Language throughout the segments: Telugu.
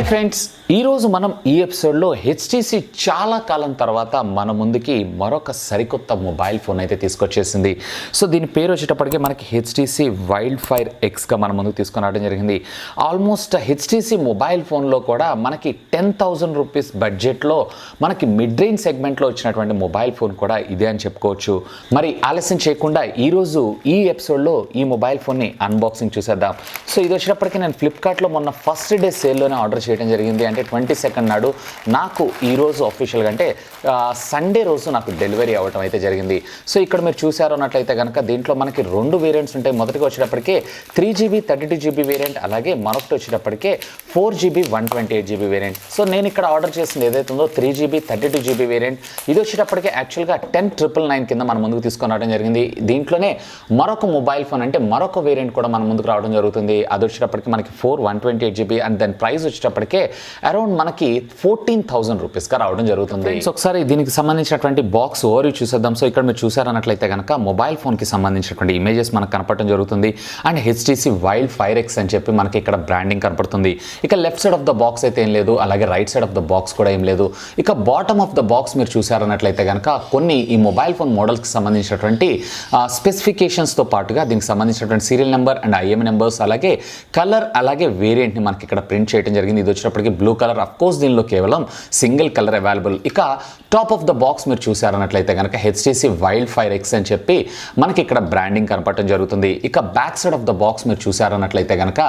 హాయ్ ఫ్రెండ్స్, ఈరోజు మనం ఈ ఎపిసోడ్లో హెచ్టీసీ చాలా కాలం తర్వాత మన ముందుకి మరొక సరికొత్త మొబైల్ ఫోన్ అయితే తీసుకొచ్చేసింది. సో దీని పేరు వచ్చేటప్పటికి మనకి హెచ్టీసీ వైల్డ్ ఫైర్ ఎక్స్గా మన ముందుకు తీసుకొని రావడం జరిగింది. ఆల్మోస్ట్ హెచ్టీసీ మొబైల్ ఫోన్లో కూడా మనకి 10,000 రూపీస్ బడ్జెట్లో మనకి మిడ్ రేంజ్ సెగ్మెంట్లో వచ్చినటువంటి మొబైల్ ఫోన్ కూడా ఇదే అని చెప్పుకోవచ్చు. మరి ఆలస్యం చేయకుండా ఈరోజు ఈ ఎపిసోడ్లో ఈ మొబైల్ ఫోన్ని అన్బాక్సింగ్ చూసేద్దాం. సో ఇది వచ్చేటప్పటికి నేను ఫ్లిప్కార్ట్లో మొన్న ఫస్ట్ డే సేల్లోనే ఆర్డర్ చేయడం జరిగింది. అంటే 22nd నాడు నాకు ఈరోజు అఫీషియల్గా అంటే సండే రోజు నాకు డెలివరీ అవ్వటం అయితే జరిగింది. సో ఇక్కడ మీరు చూసారు అన్నట్లయితే కనుక దీంట్లో మనకి 2 వేరియంట్స్ ఉంటాయి. మొదటిగా వచ్చేటప్పటికే 3GB 32GB వేరియంట్, అలాగే మరొకటి వచ్చేటప్పటికే 4GB 128GB వేరియంట్. సో నేను ఇక్కడ ఆర్డర్ చేసింది ఏదైతే ఉందో 3GB 32GB వేరియంట్. ఇది వచ్చేటప్పటికే యాక్చువల్గా 10,999 కింద మన ముందుకు తీసుకొని రావడం జరిగింది. దీంట్లోనే మరొక మొబైల్ ఫోన్ అంటే మరొక వేరియంట్ కూడా మన ముందుకు రావడం జరుగుతుంది. అది వచ్చేటప్పటికి మనకి 128GB అండ్ దాని ప్రైస్ వచ్చేటప్పటికే అరౌండ్ మనకి 14,000 రూపీస్గా రావడం జరుగుతుంది. సో ఒకసారి దీనికి సంబంధించినటువంటి బాక్స్ ఓవర్ చూసేద్దాం. సో ఇక్కడ మీరు చూసారన్నట్లయితే కనుక మొబైల్ ఫోన్కి సంబంధించినటువంటి ఇమేజెస్ మనకు కనపడటం జరుగుతుంది. And HTC wild fire X అని చెప్పి మనకి ఇక్కడ బ్రాండింగ్ కనపడుతుంది. ఇక left side of the box అయితే ఏం లేదు, అలాగే right side of the box కూడా ఏం లేదు. ఇక బాటమ్ ఆఫ్ ద బాక్స్ మీరు చూసారన్నట్లయితే కనుక కొన్ని ఈ మొబైల్ ఫోన్ మోడల్స్కి సంబంధించినటువంటి స్పెసిఫికేషన్స్తో పాటుగా దీనికి సంబంధించినటువంటి serial number and IMI numbers, అలాగే కలర్, అలాగే వేరియంట్ని మనకి ఇక్కడ ప్రింట్ చేయడం జరిగింది. ఇది వచ్చేటప్పటికి బ్లూ కలర్. అఫ్ కోర్స్ దీనిలో కేవలం సింగిల్ కలర్ అవైలబుల్. ఇక టాప్ ఆఫ్ ద బాక్స్ మీరు చూసారన్నట్లయితే కనుక హెచ్టీసీ వైల్డ్ ఫైర్ ఎక్స్ అని చెప్పి మనకి ఇక్కడ బ్రాండింగ్ కనపడటం జరుగుతుంది. ఇక back side of the box మీరు చూసారన్నట్లయితే కనుక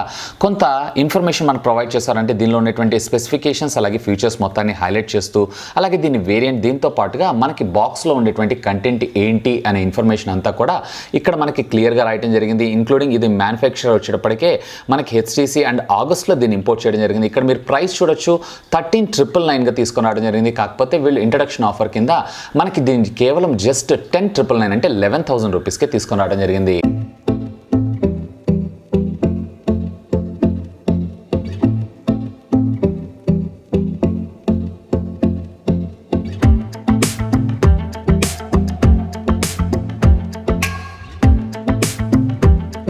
కొంత ఇన్ఫర్మేషన్ మనకు ప్రొవైడ్ చేశారంటే దీనిలో ఉన్నటువంటి స్పెసిఫికేషన్స్ అలాగే ఫీచర్స్ మొత్తాన్ని హైలైట్ చేస్తూ, అలాగే దీని వేరియంట్, దీంతో పాటుగా మనకి బాక్స్లో ఉండేటువంటి కంటెంట్ ఏంటి అనే ఇన్ఫర్మేషన్ అంతా కూడా ఇక్కడ మనకి క్లియర్గా రాయడం జరిగింది. ఇంక్లూడింగ్ ఇది మ్యానుఫ్యాక్చర్ వచ్చేటప్పటికే మనకి హెచ్టీసీ అండ్ ఆగస్ట్లో దీన్ని ఇంపోర్ట్ చేయడం జరిగింది. ఇక్కడ మీరు ప్రైస్ చూడొచ్చు, 13,999గా తీసుకొని రావడం జరిగింది. కాకపోతే వీళ్ళు ఇంట్రడక్షన్ ఆఫర్ కింద మనకి దీనికి కేవలం జస్ట్ 10,999 అంటే 11,000 రూపీస్కే తీసుకొని రావడం జరిగింది.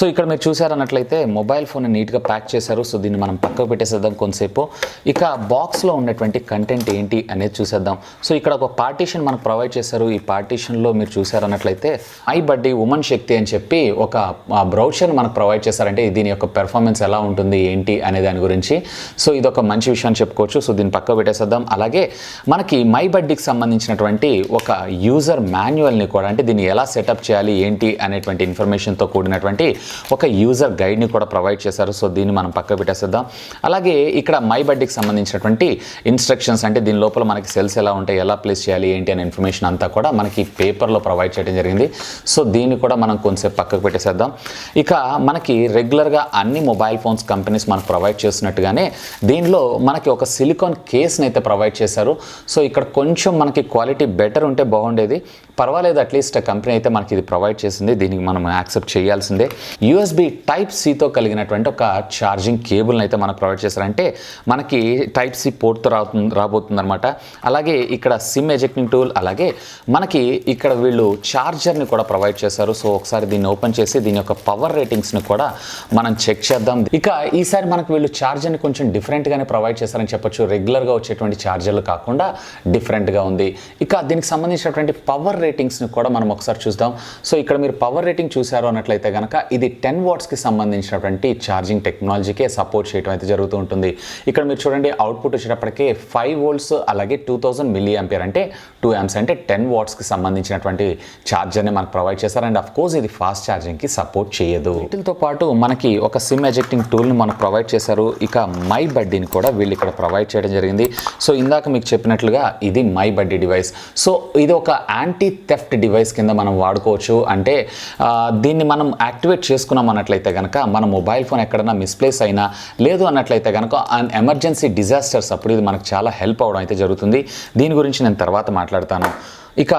సో ఇక్కడ మీరు చూసారన్నట్లయితే మొబైల్ ఫోన్ నీట్గా ప్యాక్ చేశారు. సో దీన్ని మనం పక్కకు పెట్టేసేద్దాం కొంతసేపు. ఇక బాక్స్లో ఉన్నటువంటి కంటెంట్ ఏంటి అనేది చూసేద్దాం. సో ఇక్కడ ఒక పార్టీషన్ మనకు ప్రొవైడ్ చేశారు. ఈ పార్టీషన్లో మీరు చూసారన్నట్లయితే ఐ బడ్డీ ఉమెన్ శక్తి అని చెప్పి ఒక బ్రౌచర్ మనకు ప్రొవైడ్ చేశారంటే దీని యొక్క పెర్ఫార్మెన్స్ ఎలా ఉంటుంది ఏంటి అనే దాని గురించి. సో ఇది ఒక మంచి విషయం అని చెప్పుకోవచ్చు. సో దీన్ని పక్కకు పెట్టేసేద్దాం. అలాగే మనకి మై బడ్డీకి సంబంధించినటువంటి ఒక యూజర్ మాన్యువల్ని కూడా, అంటే దీన్ని ఎలా సెటప్ చేయాలి ఏంటి అనేటువంటి ఇన్ఫర్మేషన్తో కూడినటువంటి ఒక యూజర్ గైడ్ని కూడా ప్రొవైడ్ చేశారు. సో దీన్ని మనం పక్కకు పెట్టేసేద్దాం. అలాగే ఇక్కడ మై బడ్డీకి సంబంధించినటువంటి ఇన్స్ట్రక్షన్స్, అంటే దీని లోపల మనకి సెల్స్ ఎలా ఉంటాయి, ఎలా ప్లేస్ చేయాలి ఏంటి అనే ఇన్ఫర్మేషన్ అంతా కూడా మనకి పేపర్లో ప్రొవైడ్ చేయడం జరిగింది. సో దీన్ని కూడా మనం కొంచెంసేపు పక్కకు పెట్టేసేద్దాం. ఇక మనకి రెగ్యులర్గా అన్ని మొబైల్ ఫోన్స్ కంపెనీస్ మనకు ప్రొవైడ్ చేస్తున్నట్టుగానే దీనిలో మనకి ఒక సిలికాన్ కేస్ని అయితే ప్రొవైడ్ చేశారు. సో ఇక్కడ కొంచెం మనకి క్వాలిటీ బెటర్ ఉంటే బాగుండేది, పర్వాలేదు, అట్లీస్ట్ కంపెనీ అయితే మనకి ఇది ప్రొవైడ్ చేసింది, దీనికి మనం యాక్సెప్ట్ చేయాల్సిందే. USB Type-C తో కలిగినటువంటి ఒక ఛార్జింగ్ కేబుల్ని అయితే మనకు ప్రొవైడ్ చేశారంటే మనకి Type-C పోర్ట్తో రాబోతుంది అనమాట. అలాగే ఇక్కడ సిమ్ ఎజెక్టింగ్ టూల్, అలాగే మనకి ఇక్కడ వీళ్ళు ఛార్జర్ని కూడా ప్రొవైడ్ చేశారు. సో ఒకసారి దీన్ని ఓపెన్ చేసి దీని యొక్క పవర్ రేటింగ్స్ని కూడా మనం చెక్ చేద్దాం. ఇక ఈసారి మనకు వీళ్ళు ఛార్జర్ని కొంచెం డిఫరెంట్గానే ప్రొవైడ్ చేశారని చెప్పొచ్చు. రెగ్యులర్గా వచ్చేటువంటి ఛార్జర్లు కాకుండా డిఫరెంట్గా ఉంది. ఇక దీనికి సంబంధించినటువంటి పవర్ రేటింగ్స్ని కూడా మనం ఒకసారి చూద్దాం. సో ఇక్కడ మీరు పవర్ రేటింగ్ చూసారు అన్నట్లయితే కనుక ఇది 10 వాట్స్కి సంబంధించినటువంటి ఛార్జింగ్ టెక్నాలజీకే సపోర్ట్ చేయడం అయితే జరుగుతూ ఉంటుంది. ఇక్కడ మీరు చూడండి అవుట్పుట్ వచ్చేటప్పటికే 5 వోల్ట్స్, అలాగే 2000 మిల్లీ ఆంపియర్ అంటే 2 ఆంప్స్, అంటే 10 వాట్స్కి సంబంధించినటువంటి ఛార్జర్ని మనకు ప్రొవైడ్ చేశారు. అండ్ అఫ్ కోర్స్ ఇది ఫాస్ట్ ఛార్జింగ్కి సపోర్ట్ చేయదు. వీటితో పాటు మనకి ఒక సిమ్ ఎజెక్టింగ్ టూల్ని మనకు ప్రొవైడ్ చేశారు. ఇక మై బడ్డీని కూడా వీళ్ళు ఇక్కడ ప్రొవైడ్ చేయడం జరిగింది. సో ఇందాక మీకు చెప్పినట్లుగా ఇది మై బడ్డీ డివైస్. సో ఇది ఒక యాంటీ థెఫ్ట్ డివైస్ కింద మనం వాడుకోవచ్చు. అంటే దీన్ని మనం యాక్టివేట్ చేసుకున్నాం అన్నట్లయితే కనుక మన మొబైల్ ఫోన్ ఎక్కడైనా మిస్ప్లేస్ అయినా లేదు అన్నట్లయితే కనుక ఎమర్జెన్సీ డిజాస్టర్స్ అప్పుడు ఇది మనకు చాలా హెల్ప్ అవడం అయితే జరుగుతుంది. దీని గురించి నేను తర్వాత మాట్లాడతాను. ఇక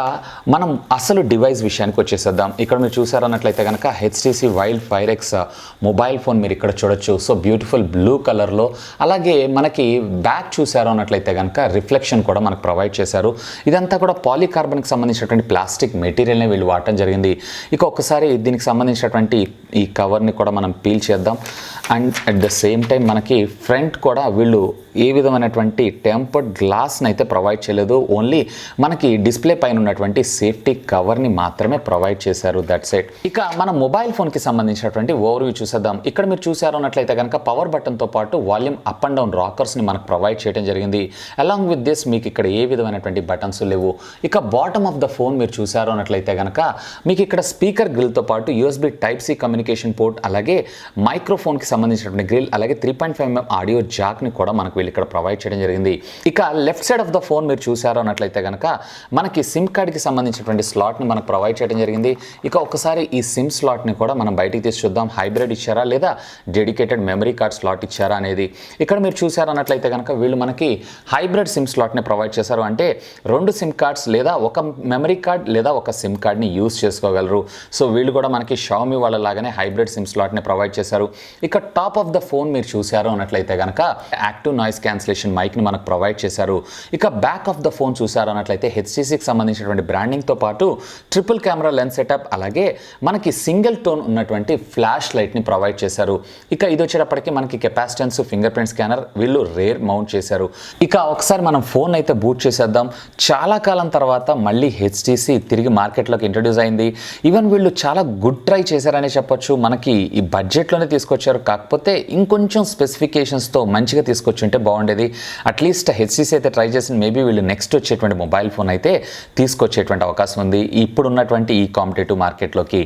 మనం అసలు డివైస్ విషయానికి వచ్చేసేద్దాం. ఇక్కడ మీరు చూసారన్నట్లయితే కనుక HTC wild fire X mobile phone మీరు ఇక్కడ చూడొచ్చు. సో బ్యూటిఫుల్ బ్లూ కలర్లో, అలాగే మనకి బ్యాక్ చూసారు అన్నట్లయితే కనుక రిఫ్లెక్షన్ కూడా మనకు ప్రొవైడ్ చేశారు. ఇదంతా కూడా పాలీకార్బన్కి సంబంధించినటువంటి ప్లాస్టిక్ మెటీరియల్ని వీళ్ళు వాడటం జరిగింది. ఇక ఒక్కసారి దీనికి సంబంధించినటువంటి ఈ కవర్ని కూడా మనం పీల్ చేద్దాం. And at the same time మనకి ఫ్రంట్ కూడా వీళ్ళు ఏ విధమైనటువంటి టెంపర్డ్ గ్లాస్ని అయితే ప్రొవైడ్ చేయలేదు, ఓన్లీ మనకి డిస్ప్లే పైన ఉన్నటువంటి సేఫ్టీ కవర్ని మాత్రమే ప్రొవైడ్ చేశారు. That's it. ఇక మన మొబైల్ ఫోన్కి సంబంధించినటువంటి ఓవర్వ్యూ చూసేద్దాం. ఇక్కడ మీరు చూసారు అన్నట్లయితే కనుక పవర్ బటన్తో పాటు వాల్యూమ్ అప్ అండ్ డౌన్ రాకర్స్ని మనకు ప్రొవైడ్ చేయడం జరిగింది. అలాంగ్ విత్ దిస్ మీకు ఇక్కడ ఏ విధమైనటువంటి బటన్స్ లేవు. ఇక బాటమ్ ఆఫ్ ద ఫోన్ మీరు చూసారు అన్నట్లయితే కనుక మీకు ఇక్కడ స్పీకర్ గ్రిల్తో పాటు USB Type-C కమ్యూనికేషన్ పోర్ట్, అలాగే మైక్రోఫోన్కి సంబంధించినటువంటి గ్రిల్, అలాగే 3.5mm ఆడియో జాక్ని కూడా మనకు వీళ్ళు ఇక్కడ ప్రొవైడ్ చేయడం జరిగింది. ఇక left side of the phone మీరు చూసారు అన్నట్లయితే కనుక మనకి సిమ్ కార్డ్కి సంబంధించినటువంటి స్లాట్ని మనకు ప్రొవైడ్ చేయడం జరిగింది. ఇక ఒకసారి ఈ సిమ్ స్లాట్ని కూడా మనం బయటికి తీసి చూద్దాం. హైబ్రిడ్ ఇచ్చారా లేదా డెడికేటెడ్ మెమరీ కార్డ్ స్లాట్ ఇచ్చారా అనేది. ఇక్కడ మీరు చూసారు అన్నట్లయితే కనుక వీళ్ళు మనకి హైబ్రిడ్ సిమ్ స్లాట్ని ప్రొవైడ్ చేశారు. అంటే 2 సిమ్ కార్డ్స్ లేదా ఒక మెమరీ కార్డ్ లేదా ఒక సిమ్ కార్డ్ని యూజ్ చేసుకోగలరు. సో వీళ్ళు కూడా మనకి షామీ వాళ్ళ లాగానే హైబ్రిడ్ సిమ్ స్లాట్ని ప్రొవైడ్ చేశారు. ఇక టాప్ ఆఫ్ ద ఫోన్ మీరు చూసారు అన్నట్లయితే కనుక యాక్టివ్ నాయిస్ క్యాన్సిలేషన్ మైక్ని మనకు ప్రొవైడ్ చేశారు. ఇక బ్యాక్ ఆఫ్ ద ఫోన్ చూసారు అన్నట్లయితే HTCకి సంబంధించినటువంటి బ్రాండింగ్తో పాటు ట్రిపుల్ కెమెరా లెన్స్ సెటప్, అలాగే మనకి సింగిల్ టోన్ ఉన్నటువంటి ఫ్లాష్ లైట్ని ప్రొవైడ్ చేశారు. ఇక ఇది వచ్చేటప్పటికి మనకి కెపాసిటెన్స్, ఫింగర్ ప్రింట్ స్కానర్ వీళ్ళు రేర్ మౌంట్ చేశారు. ఇక ఒకసారి మనం ఫోన్ అయితే బూట్ చేసేద్దాం. చాలా కాలం తర్వాత మళ్ళీ HTC తిరిగి మార్కెట్లోకి ఇంట్రడ్యూస్ అయింది. ఈవెన్ వీళ్ళు చాలా గుడ్ ట్రై చేశారనే చెప్పొచ్చు. మనకి ఈ బడ్జెట్లోనే తీసుకొచ్చారు, కాకపోతే ఇంకొంచెం స్పెసిఫికేషన్స్తో మంచిగా తీసుకొచ్చుంటే బాగుండేది. అట్లీస్ట్ HTC అయితే ట్రై చేసింది. మేబీ వీళ్ళు నెక్స్ట్ వచ్చేటువంటి మొబైల్ ఫోన్ అయితే తీసుకొచ్చేటువంటి అవకాశం ఉంది ఇప్పుడు ఉన్నటువంటి ఈ కాంపిటేటివ్ మార్కెట్లోకి.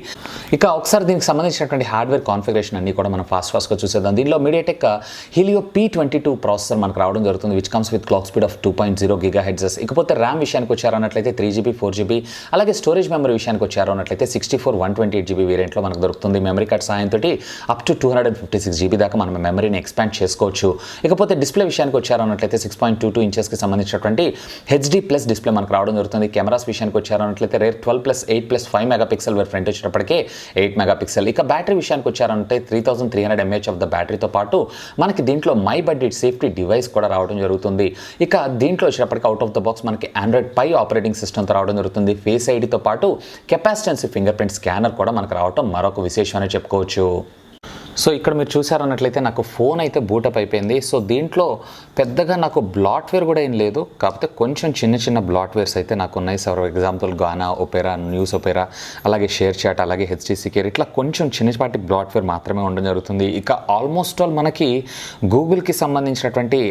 ఇక ఒకసారి దీనికి సంబంధించినటువంటి హార్డ్వేర్ కాన్ఫిగరేషన్ అన్ని కూడా మనం ఫాస్ట్గా చూసేద్దాం. దీనిలో మీడియాటెక్ హీలియో P22 ప్రాసెసర్ మనకు రావడం జరుగుతుంది, which comes with clock speed of 2.0 GHz. ఇకపోతే ర్యామ్ విషయానికి వచ్చారన్నట్లయితే 3GB 4GB, అలాగే స్టోరేజ్ మెమరీ విషయానికి వచ్చారు అన్నట్లయితే 64 128GB వేరియంట్లో మనకు దొరుకుతుంది. మెమరీ కార్డ్ సాయంతో అప్ టు 256GB దాకా మనం మెమరీని ఎక్స్పాండ్ చేసుకోవచ్చు. ఇకపోతే డిస్ప్లే విషయానికి వచ్చారు అన్నట్లయితే 6.22 ఇంచెస్కి సంబంధించినటువంటి HD+ డిస్ప్లే మనకు రావడం జరుగుతుంది. కెమెరాస్ విషయానికి వచ్చారు అన్నట్లయితే రేర్ 12+8+5 మెగాపిక్సెల్, వేర్ ఫ్రంట్ వచ్చేటప్పటికే 8 మెగాపిక్సెల్. ఇక బ్యాటరీ విషయానికి వచ్చారంటే 3300 mAh ఆఫ్ ద బ్యాటరీతో పాటు మనకి దీంట్లో మై బడ్జెట్ సేఫ్టీ డివైస్ కూడా రావడం జరుగుతుంది. ఇక దీంట్లో వచ్చేటప్పటికి అవుట్ ఆఫ్ ద బాక్స్ మనకి Android Pie ఆపరేటింగ్ సిస్టమ్తో రావడం జరుగుతుంది. ఫేస్ ఐడితో పాటు కెపాసిటెన్స్ ఫింగర్ ప్రింట్ స్కానర్ కూడా మనకు రావడం మరొక విశేషం అని చెప్పుకోవచ్చు. సో ఇక్కడ మీరు చూసారన్నట్లయితే నాకు ఫోన్ అయితే బూటప్ అయిపోయింది. సో దీంట్లో పెద్దగా నాకు బ్లాట్వేర్ కూడా ఏం లేదు, కాకపోతే కొంచెం చిన్న బ్లాట్వేర్స్ అయితే నాకు ఉన్నాయి. For example Gaana, Opera, news Opera, అలాగే షేర్ చాట్, అలాగే HTC కేర్, ఇట్లా కొంచెం చిన్నపాటి బ్లాట్వేర్ మాత్రమే ఉండడం జరుగుతుంది. ఇక ఆల్మోస్ట్ ఆల్ మనకి గూగుల్కి సంబంధించినటువంటి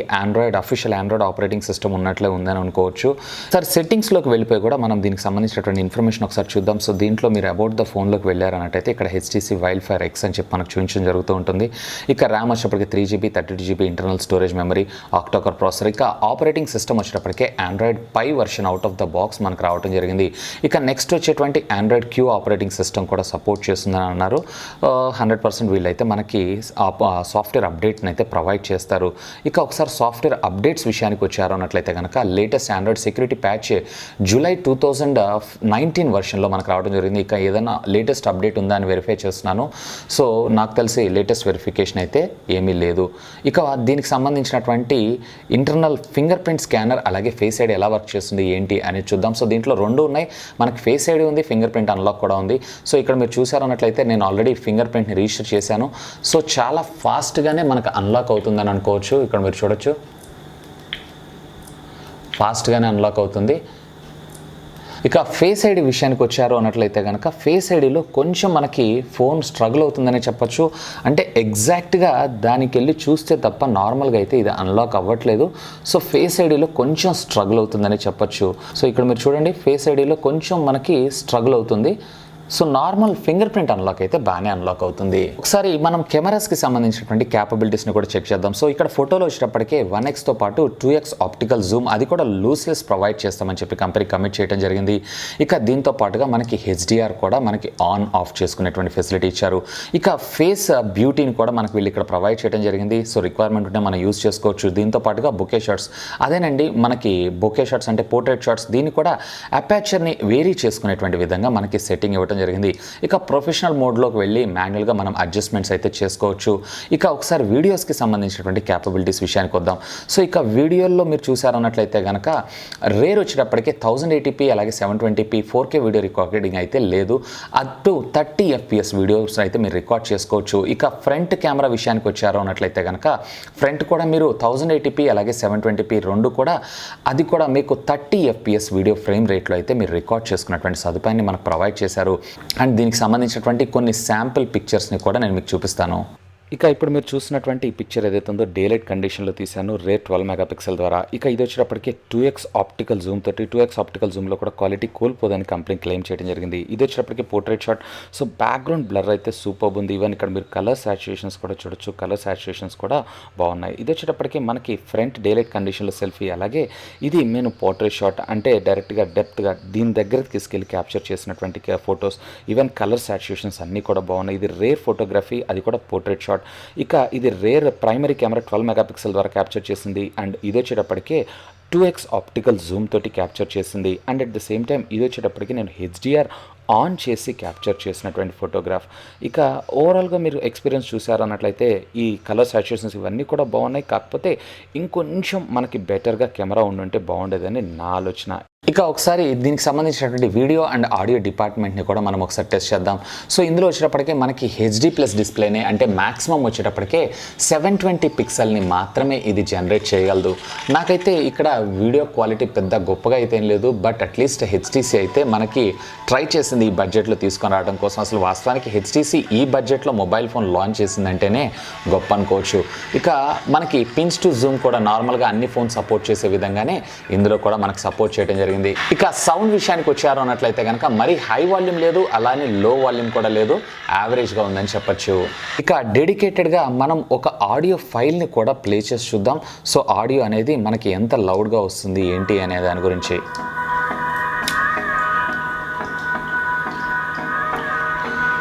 అఫీషియల్ ఆండ్రాయిడ్ ఆపరేటింగ్ సిస్టమ్ ఉన్నట్లే ఉందని అనుకోవచ్చు. సార్ సెట్టింగ్స్లోకి వెళ్ళిపోయి కూడా మనం దీనికి సంబంధించినటువంటి ఇన్ఫర్మేషన్ ఒకసారి చూద్దాం. సో దీంట్లో మీరు అబౌట్ ద ఫోన్లోకి వెళ్ళారన్నట్టయితే ఇక్కడ HTC వైల్డ్ ఫైర్ ఎక్స్ అని చెప్పి మనకు చూపించడం జరుగుతూ ఉంటుంది. ఇక ర్యామ్ వచ్చేటప్పటికి 3GB 32GB internal storage memory, octacore processor. ఇక ఆపరేటింగ్ సిస్టమ్ వచ్చేటప్పటికే Android Pie version out of the box మనకు రావడం జరిగింది. ఇక నెక్స్ట్ వచ్చేటువంటి Android Q ఆపరేటింగ్ సిస్టమ్ కూడా సపోర్ట్ చేస్తుందని అన్నారు. 100% వీళ్ళైతే మనకి సాఫ్ట్వేర్ అప్డేట్ని అయితే ప్రొవైడ్ చేస్తారు. ఇక ఒకసారి సాఫ్ట్వేర్ అప్డేట్స్ విషయానికి వచ్చారు అన్నట్లయితే కనుక latest Android security patch July 2019 వర్షన్లో మనకు రావడం జరిగింది. ఇక ఏదైనా లేటెస్ట్ అప్డేట్ ఉందా అని వెరిఫై చేస్తున్నాను. సో నాకు తెలిసి లేటెస్ట్ వెరిఫికేషన్ అయితే ఏమీ లేదు. ఇక దీనికి సంబంధించినటువంటి ఇంటర్నల్ ఫింగర్ ప్రింట్ స్కానర్, అలాగే ఫేస్ ఐడి ఎలా వర్క్ చేస్తుంది ఏంటి అనేది చూద్దాం. సో దీంట్లో 2 ఉన్నాయి, మనకి ఫేస్ ఐడి ఉంది, ఫింగర్ ప్రింట్ అన్లాక్ కూడా ఉంది. సో ఇక్కడ మీరు చూసారన్నట్లయితే నేను ఆల్రెడీ ఫింగర్ ప్రింట్ని రిజిస్టర్ చేశాను. సో చాలా ఫాస్ట్గానే మనకు అన్లాక్ అవుతుందని అనుకోవచ్చు. ఇక్కడ మీరు చూడొచ్చు, ఫాస్ట్గానే అన్లాక్ అవుతుంది. ఇక ఫేస్ ఐడి విషయానికి వచ్చారు అన్నట్లయితే కనుక ఫేస్ ఐడిలో కొంచెం మనకి ఫోన్ స్ట్రగుల్ అవుతుందనే చెప్పొచ్చు. అంటే ఎగ్జాక్ట్గా దానికి వెళ్ళి చూస్తే తప్ప నార్మల్గా అయితే ఇది అన్లాక్ అవ్వట్లేదు. సో ఫేస్ ఐడిలో కొంచెం స్ట్రగుల్ అవుతుందని చెప్పొచ్చు. సో ఇక్కడ మీరు చూడండి, ఫేస్ ఐడిలో కొంచెం మనకి స్ట్రగుల్ అవుతుంది. So normal finger print unlock అయితే బాగానే అన్లాక్ అవుతుంది. ఒకసారి మనం కెమెరాస్కి సంబంధించినటువంటి క్యాపబిలిటీస్ని కూడా చెక్ చేద్దాం. సో ఇక్కడ ఫోటోలో వచ్చేటప్పటికే 1xతో పాటు 2x ఆప్టికల్ జూమ్, అది కూడా లూస్లెస్ ప్రొవైడ్ చేస్తామని చెప్పి కంపెనీ కమిట్ చేయడం జరిగింది. ఇక దీంతో పాటుగా మనకి HDR కూడా మనకి ఆన్ ఆఫ్ చేసుకునేటువంటి ఫెసిలిటీ ఇచ్చారు. ఇక ఫేస్ బ్యూటీని కూడా మనకి వీళ్ళు ఇక్కడ ప్రొవైడ్ చేయడం జరిగింది. సో రిక్వైర్మెంట్ ఉంటే మనం యూస్ చేసుకోవచ్చు. దీంతో పాటుగా బొకే షాట్స్, అదేనండి మనకి బొకే షాట్స్ అంటే పోర్ట్రేట్ షాట్స్, దీన్ని కూడా అపాచర్ని వేరీ చేసుకునేటువంటి విధంగా మనకి సెట్టింగ్ ఇవ్వడం జరిగింది. ఇక ప్రొఫెషనల్ మోడ్లోకి వెళ్ళి మాన్యువల్గా మనం అడ్జస్ట్మెంట్స్ అయితే చేసుకోవచ్చు. ఇక ఒకసారి వీడియోస్కి సంబంధించినటువంటి క్యాపబిలిటీస్ విషయానికి వద్దాం. సో ఇక వీడియోల్లో మీరు చూసారన్నట్లయితే కనుక రేర్ వచ్చేటప్పటికే 1080p అలాగే 720p 4K వీడియో రికార్డింగ్ అయితే లేదు. అప్ టు 30 FPS వీడియోస్ అయితే మీరు రికార్డ్ చేసుకోవచ్చు. ఇక ఫ్రంట్ కెమెరా విషయానికి వచ్చారు అన్నట్లయితే కనుక ఫ్రంట్ కూడా మీరు 1080p అలాగే 720p రెండు కూడా, అది కూడా మీకు 30 FPS వీడియో ఫ్రేమ్ రేట్లో అయితే మీరు రికార్డ్ చేసుకున్నటువంటి సదుపాయాన్ని మనకు ప్రొవైడ్ చేశారు. అండ్ దీనికి సంబంధించినటువంటి కొన్ని శాంపిల్ పిక్చర్స్ని కూడా నేను మీకు చూపిస్తాను. ఇక ఇప్పుడు మీరు చూసినటువంటి ఈ పిక్చర్ ఏదైతే ఉందో డేలైట్ కండిషన్లో తీశాను, రేర్ 12 మెగాపిక్సెల్ ద్వారా. ఇక ఇది వచ్చేటప్పటికి 2x ఆప్టికల్ జూమ్ తోటి, 2x ఆప్టికల్ జూమ్లో కూడా క్వాలిటీ కోల్పోదని కంపెనీ క్లెయిమ్ చేయడం జరిగింది. ఇది వచ్చేటప్పటికి portrait shot. So background blur అయితే సూపర్ ఉంది. ఈవెన్ ఇక్కడ మీరు కలర్ సాచురేషన్స్ కూడా చూడొచ్చు, కలర్ సాచురేషన్స్ కూడా బాగున్నాయి. ఇది వచ్చేటప్పటికి మనకి ఫ్రంట్ డేలైట్ కండిషన్లో సెల్ఫీ, అలాగే ఇది నేను పోర్ట్రేట్ షాట్ అంటే డైరెక్ట్గా డెప్త్గా దీని దగ్గరికి తీసుకెళ్ళి క్యాప్చర్ చేసినటువంటి ఫొటోస్. ఈవెన్ కలర్ సాచురేషన్స్ అన్నీ కూడా బాగున్నాయి. ఇది రేర్ ఫోటోగ్రఫీ, అది కూడా పోర్ట్రేట్ షాట్. ఇక ఇది రేర్ ప్రైమరీ కెమెరా 12 మెగాపిక్సెల్ ద్వారా క్యాప్చర్ చేసింది. అండ్ ఇది వచ్చేటప్పటికే 2x ఆప్టికల్ జూమ్ తోటి క్యాప్చర్ చేసింది. And at the same time ఇది వచ్చేటప్పటికి నేను HDR ఆన్ చేసి క్యాప్చర్ చేసినటువంటి ఫోటోగ్రాఫ్. ఇక ఓవరాల్గా మీరు ఎక్స్పీరియన్స్ చూసారన్నట్లయితే ఈ కలర్ సాచురేషన్స్ ఇవన్నీ కూడా బాగున్నాయి. కాకపోతే ఇంకొంచెం మనకి బెటర్గా కెమెరా ఉండుంటే బాగుండేదని నా ఆలోచన. ఇక ఒకసారి దీనికి సంబంధించినటువంటి వీడియో అండ్ ఆడియో డిపార్ట్మెంట్ని కూడా మనం ఒకసారి టెస్ట్ చేద్దాం. సో ఇందులో వచ్చేటప్పటికే మనకి HD+ డిస్ప్లేనే, అంటే మ్యాక్సిమం వచ్చేటప్పటికే 720 పిక్సెల్ని మాత్రమే ఇది జనరేట్ చేయగలదు. నాకైతే ఇక్కడ వీడియో క్వాలిటీ పెద్ద గొప్పగా అయితే ఏం లేదు, బట్ అట్లీస్ట్ HTC అయితే మనకి ట్రై చేసింది ఈ బడ్జెట్లో తీసుకొని రావడం కోసం. అసలు వాస్తవానికి HTC ఈ బడ్జెట్లో మొబైల్ ఫోన్ లాంచ్ చేసిందంటేనే గొప్ప అనుకోవచ్చు. ఇక మనకి పిన్స్ టు జూమ్ కూడా నార్మల్గా అన్ని ఫోన్ సపోర్ట్ చేసే విధంగానే ఇందులో కూడా మనకి సపోర్ట్ చేయడం జరిగింది. ఇక సౌండ్ విషయానికి వచ్చారు అన్నట్లయితే కనుక మరి హై వాల్యూమ్ లేదు, అలానే లో వాల్యూమ్ కూడా లేదు, యావరేజ్గా ఉందని చెప్పొచ్చు. ఇక డెడికేటెడ్గా మనం ఒక ఆడియో ఫైల్ని కూడా ప్లే చేసి చూద్దాం. సో ఆడియో అనేది మనకి ఎంత లౌడ్గా వస్తుంది ఏంటి అనే దాని గురించి.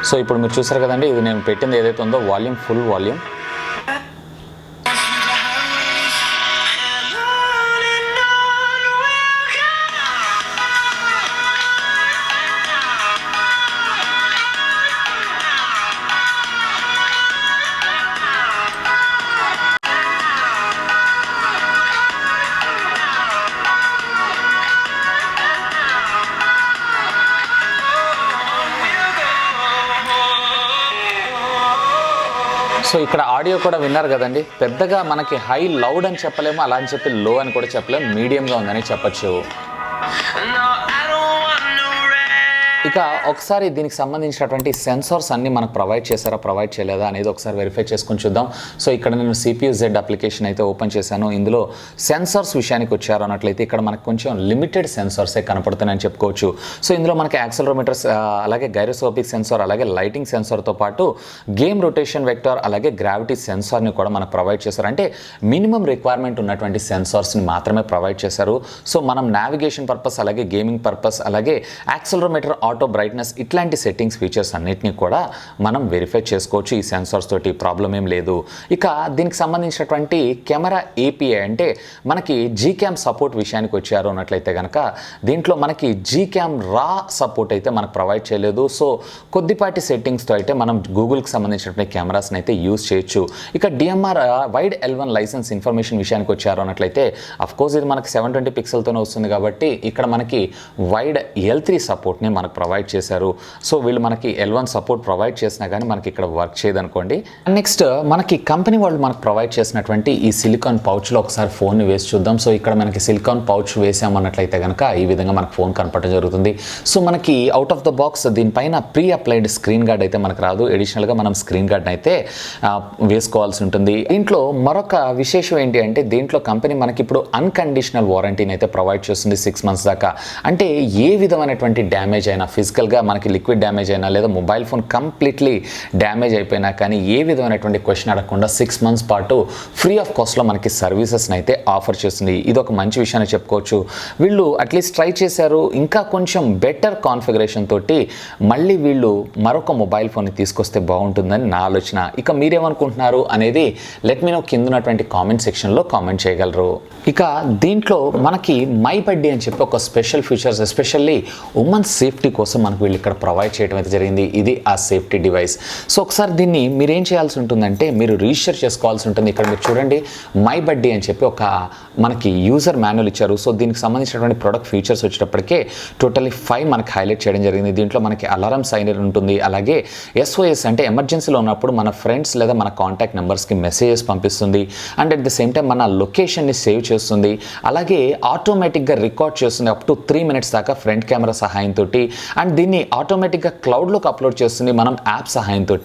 సో ఇప్పుడు మీరు చూసారు కదండి, ఇది నేను పెట్టింది ఏదైతే ఉందో వాల్యూమ్, ఫుల్ వాల్యూమ్. సో ఇక్కడ ఆడియో కూడా విన్నారు కదండి, పెద్దగా మనకి హై లౌడ్ అని చెప్పలేము, అలా అని చెప్పి లో అని కూడా చెప్పలేము, మీడియంగా ఉందని చెప్పచ్చు. ఇక ఒకసారి దీనికి సంబంధించినటువంటి సెన్సార్స్ అన్ని మనకు ప్రొవైడ్ చేశారా, ప్రొవైడ్ చేయలేదా అనేది ఒకసారి వెరిఫై చేసుకొని చూద్దాం. సో ఇక్కడ నేను CPU-Z అప్లికేషన్ అయితే ఓపెన్ చేశాను. ఇందులో సెన్సార్స్ విషయానికి వచ్చారు అన్నట్లయితే ఇక్కడ మనకు కొంచెం లిమిటెడ్ సెన్సార్సే కనపడుతున్నాయని చెప్పుకోవచ్చు. సో ఇందులో మనకి యాక్సలరోమీటర్స్, అలాగే గైరోస్కోపిక్ సెన్సార్, అలాగే లైటింగ్ సెన్సార్తో పాటు గేమ్ రొటేషన్ వెక్టార్, అలాగే గ్రావిటీ సెన్సార్ని కూడా మనకు ప్రొవైడ్ చేశారు. అంటే మినిమం రిక్వైర్మెంట్ ఉన్నటువంటి సెన్సార్స్ని మాత్రమే ప్రొవైడ్ చేశారు. సో మనం నావిగేషన్ పర్పస్, అలాగే గేమింగ్ పర్పస్, అలాగే యాక్సలరోమీటర్, ఆటో బ్రైట్నెస్, ఇట్లాంటి సెట్టింగ్స్ ఫీచర్స్ అన్నిటిని కూడా మనం వెరిఫై చేసుకోవచ్చు. ఈ సెన్సార్స్ తోటి ప్రాబ్లం ఏం లేదు. ఇక దీనికి సంబంధించినటువంటి కెమెరా API అంటే మనకి Gcam సపోర్ట్ విషయానికి వచ్చారు అన్నట్లయితే కనుక దీంట్లో మనకి Gcam రా సపోర్ట్ అయితే మనకు ప్రొవైడ్ చేయలేదు. సో కొద్దిపాటి సెట్టింగ్స్తో అయితే మనం గూగుల్కి సంబంధించినటువంటి కెమెరాస్ని అయితే యూజ్ చేయొచ్చు. ఇక DMR wide L1 licence information విషయానికి వచ్చారు అన్నట్లయితే అఫ్కోర్స్ ఇది మనకి 720 పిక్సెల్తోనే వస్తుంది కాబట్టి ఇక్కడ మనకి వైడ్ L3 సపోర్ట్ని మనకు ప్రొవైడ్ చేశారు. సో వీళ్ళు మనకి L1 సపోర్ట్ ప్రొవైడ్ చేసినా కానీ మనకి ఇక్కడ వర్క్ చేయదనుకోండి. నెక్స్ట్ మనకి కంపెనీ వాళ్ళు మనకు ప్రొవైడ్ చేసినటువంటి ఈ సిలికాన్ పౌచ్లో ఒకసారి ఫోన్ని వేసి చూద్దాం. సో ఇక్కడ మనకి సిలికాన్ పౌచ్ వేసామన్నట్లయితే కనుక ఈ విధంగా మనకు ఫోన్ కనపడడం జరుగుతుంది. సో మనకి అవుట్ ఆఫ్ ద బాక్స్ దీనిపైన ప్రీ అప్లైడ్ స్క్రీన్ గార్డ్ అయితే మనకు రాదు. అడిషనల్గా మనం స్క్రీన్ గార్డ్ని అయితే వేసుకోవాల్సి ఉంటుంది. దీంట్లో మరొక విశేషం ఏంటి అంటే దీంట్లో కంపెనీ మనకి ఇప్పుడు అన్కండిషనల్ వారంటీని అయితే ప్రొవైడ్ చేస్తుంది 6 months దాకా. అంటే ఏ విధమైనటువంటి డ్యామేజ్ అయినా, ఫిజికల్గా మనకి లిక్విడ్ డ్యామేజ్ అయినా లేదా మొబైల్ ఫోన్ కంప్లీట్లీ డ్యామేజ్ అయిపోయినా కానీ ఏ విధమైనటువంటి క్వశ్చన్ అడగకుండా 6 months పాటు ఫ్రీ ఆఫ్ కాస్ట్లో మనకి సర్వీసెస్ని అయితే ఆఫర్ చేస్తుంది. ఇది ఒక మంచి విషయాన్ని చెప్పుకోవచ్చు. వీళ్ళు అట్లీస్ట్ ట్రై చేశారు, ఇంకా కొంచెం బెటర్ కాన్ఫిగరేషన్ తోటి మళ్ళీ వీళ్ళు మరొక మొబైల్ ఫోన్ని తీసుకొస్తే బాగుంటుందని నా ఆలోచన. ఇక మీరేమనుకుంటున్నారు అనేది లెట్ మీ నో కింద ఉన్నటువంటి కామెంట్ సెక్షన్లో కామెంట్ చేయగలరు. ఇక దీంట్లో మనకి మై బడ్డీ అని చెప్పి ఒక special features especially women's safety కోసం మనకు వీళ్ళు ఇక్కడ ప్రొవైడ్ చేయడం అయితే జరిగింది. ఇది ఆ సేఫ్టీ డివైస్. సో ఒకసారి దీన్ని మీరేం చేయాల్సి ఉంటుందంటే మీరు రిజిస్టర్ చేసుకోవాల్సి ఉంటుంది. ఇక్కడ మీరు చూడండి మై బడ్డీ అని చెప్పి ఒక మనకి యూజర్ మాన్యువల్ ఇచ్చారు. సో దీనికి సంబంధించినటువంటి ప్రొడక్ట్ ఫీచర్స్ వచ్చేటప్పటికే టోటల్లీ 5 మనకి హైలైట్ చేయడం జరిగింది. దీంట్లో మనకి అలారం సైనర్ ఉంటుంది, అలాగే SOS అంటే ఎమర్జెన్సీలో ఉన్నప్పుడు మన ఫ్రెండ్స్ లేదా మన కాంటాక్ట్ నెంబర్స్కి మెసేజెస్ పంపిస్తుంది, and at the same time మన లొకేషన్ని సేవ్ చేస్తుంది, అలాగే ఆటోమేటిక్గా రికార్డ్ చేస్తుంది అప్ టు 3 minutes దాకా ఫ్రంట్ కెమెరా సహాయంతో, అండ్ దీన్ని ఆటోమేటిక్గా క్లౌడ్లోకి అప్లోడ్ చేస్తుంది మనం యాప్ సహాయంతో.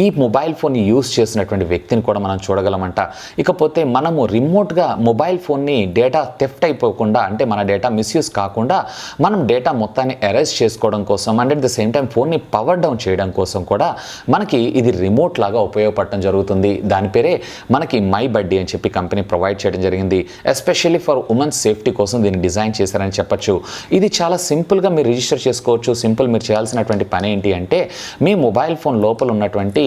ఈ మొబైల్ ఫోన్ యూజ్ చేసినటువంటి వ్యక్తిని కూడా మనం చూడగలమంట. ఇకపోతే మనము రిమోట్గా మొబైల్ ఫోన్ని డేటా థెఫ్ట్ అయిపోకుండా, అంటే మన డేటా మిస్యూజ్ కాకుండా మనం డేటా మొత్తాన్ని ఎరేజ్ చేసుకోవడం కోసం, and at the same time ఫోన్ని పవర్ డౌన్ చేయడం కోసం కూడా మనకి ఇది రిమోట్ లాగా ఉపయోగపడటం జరుగుతుంది. దాని పేరే మనకి మై బడ్డీ అని చెప్పి కంపెనీ ప్రొవైడ్ చేయడం జరిగింది. ఎస్పెషల్లీ ఫర్ ఉమెన్స్ సేఫ్టీ కోసం దీన్ని డిజైన్ చేశారని చెప్పొచ్చు. ఇది చాలా సింపుల్గా మీరు రిజిస్టర్ చేసుకోవచ్చు. సింపుల్ మీరు చేయాల్సినటువంటి పని ఏంటి అంటే మీ మొబైల్ ఫోన్ లోపల ఉన్నటువంటి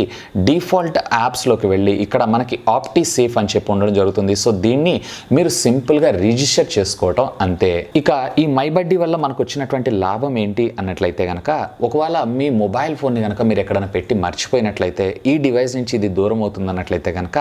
డిఫాల్ట్ యాప్స్లోకి వెళ్ళి ఇక్కడ మనకి ఆప్టీ సేఫ్ అని చెప్పి ఉండడం జరుగుతుంది. సో దీన్ని మీరు సింపుల్గా రిజిస్టర్ చేసుకోవటం అంతే. ఇక ఈ మై బడ్డీ వల్ల మనకు వచ్చినటువంటి లాభం ఏంటి అన్నట్లయితే కనుక, ఒకవేళ మీ మొబైల్ ఫోన్ని కనుక మీరు ఎక్కడైనా పెట్టి మర్చిపోయినట్లయితే, ఈ డివైస్ నుంచి ఇది దూరం అవుతుంది అన్నట్లయితే కనుక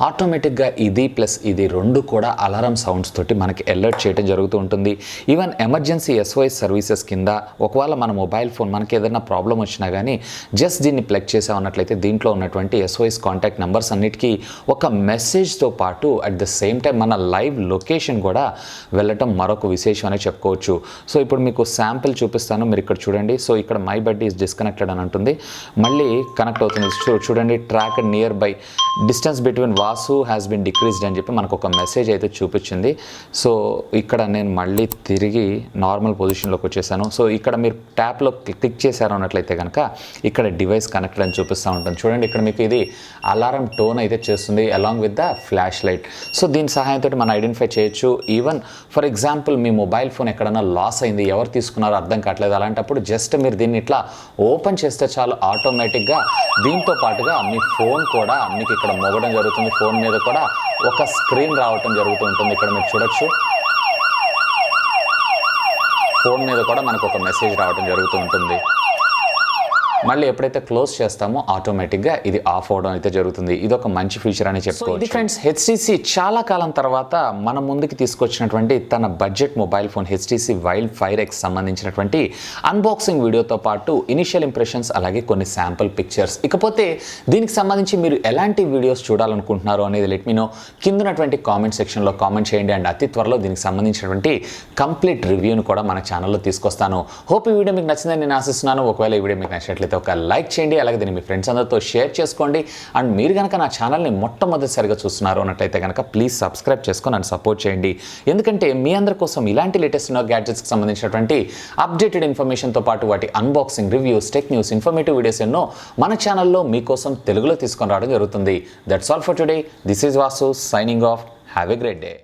ఆటోమేటిక్గా ఇది ప్లస్ ఇది రెండు కూడా అలారం సౌండ్స్ తోటి మనకి అలర్ట్ చేయడం జరుగుతూ ఉంటుంది. ఈవెన్ ఎమర్జెన్సీ SOS సర్వీసెస్ కింద ఒకవేళ మన మొబైల్ ఫోన్ మనకి ఏదైనా ప్రాబ్లం వచ్చినా కానీ జస్ట్ దీన్ని ప్లగ్ చేసామన్నట్లయితే దీంట్లో ఉన్నటువంటి SOS కాంటాక్ట్ నెంబర్స్ అన్నిటికీ ఒక మెసేజ్తో పాటు అట్ ద సేమ్ టైం మన లైవ్ లొకేషన్ కూడా వెళ్ళటం మరొక విశేషం అనే చెప్పుకోవచ్చు. సో ఇప్పుడు మీకు శాంపిల్ చూపిస్తాను, మీరు ఇక్కడ చూడండి. సో ఇక్కడ మై బడ్డీ ఈజ్ డిస్కనెక్టెడ్ అని ఉంటుంది, మళ్ళీ కనెక్ట్ అవుతుంది. చూడండి track near by distance between Vasu has been decreased అని చెప్పి మనకు ఒక మెసేజ్ అయితే చూపించింది. సో ఇక్కడ నేను మళ్ళీ తిరిగి నార్మల్ పొజిషన్లోకి వచ్చేసాను. సో ఇక్కడ మీరు ట్యాప్లో క్లిక్ చేశారు అన్నట్లయితే కనుక ఇక్కడ డివైస్ కనెక్టెడ్ అని చూపిస్తూ ఉంటుంది. చూడండి ఇక్కడ మీకు ఇది అలారం టోన్ అయితే చేస్తుంది along with the flash light. So దీని సహాయంతో మనం ఐడెంటిఫై చేయొచ్చు. Even for example me mobile phone ఎక్కడైనా లాస్ అయింది, ఎవరు తీసుకున్నారో అర్థం కావట్లేదు, అలాంటప్పుడు జస్ట్ మీరు దీన్ని ఇట్లా ఓపెన్ చేస్తే చాలు ఆటోమేటిక్గా దీంతో పాటుగా మీ ఫోన్ కూడా మీకు ఇక్కడ మోగడం జరుగుతుంది. ఫోన్ మీద కూడా ఒక స్క్రీన్ రావటం జరుగుతూ ఉంటుంది. ఇక్కడ మీరు చూడొచ్చు ఫోన్ మీద కూడా మనకు ఒక మెసేజ్ రావడం జరుగుతూ ఉంటుంది. మళ్ళీ ఎప్పుడైతే క్లోజ్ చేస్తామో ఆటోమేటిక్గా ఇది ఆఫ్ అవడం అయితే జరుగుతుంది. ఇది ఒక మంచి ఫీచర్ అని చెప్పుకోవచ్చు. ఇది ఫ్రెండ్స్ HTC చాలా కాలం తర్వాత మన ముందుకి తీసుకొచ్చినటువంటి తన budget mobile phone HTC wild fire X సంబంధించినటువంటి అన్బాక్సింగ్ వీడియోతో పాటు ఇనిషియల్ ఇంప్రెషన్స్, అలాగే కొన్ని శాంపుల్ పిక్చర్స్. ఇకపోతే దీనికి సంబంధించి మీరు ఎలాంటి వీడియోస్ చూడాలనుకుంటున్నారో అనేది లెట్ మీ నో కింద ఉన్నటువంటి కామెంట్ సెక్షన్లో కామెంట్ చేయండి. అండ్ అతి త్వరలో దీనికి సంబంధించినటువంటి కంప్లీట్ రివ్యూను కూడా మన ఛానల్లో తీసుకొస్తాను. హోప్ ఈ వీడియో మీకు నచ్చిందని నేను ఆశిస్తున్నాను. ఒకవేళ ఈ వీడియో మీకు నచ్చినట్లయితే ఒక లైక్ చేయండి, అలాగే దీన్ని మీ ఫ్రెండ్స్ అందరితో షేర్ చేసుకోండి. అండ్ మీరు కనుక నా ఛానల్ని మొట్టమొదటిసారిగా చూస్తున్నారు అన్నట్లయితే కనుక ప్లీజ్ సబ్స్క్రైబ్ చేసుకొని నన్ను సపోర్ట్ చేయండి. ఎందుకంటే మీ అందరి కోసం ఇలాంటి లేటెస్ట్ గ్యాడ్జెట్స్కి సంబంధించినటువంటి అప్డేటెడ్ ఇన్ఫర్మేషన్తో పాటు వాటి unboxing, reviews, tech news, informative videos ఎన్నో మన ఛానల్లో మీకోసం తెలుగులో తీసుకొని రావడం జరుగుతుంది. That's all for today. This is Vasu signing off. Have a great day.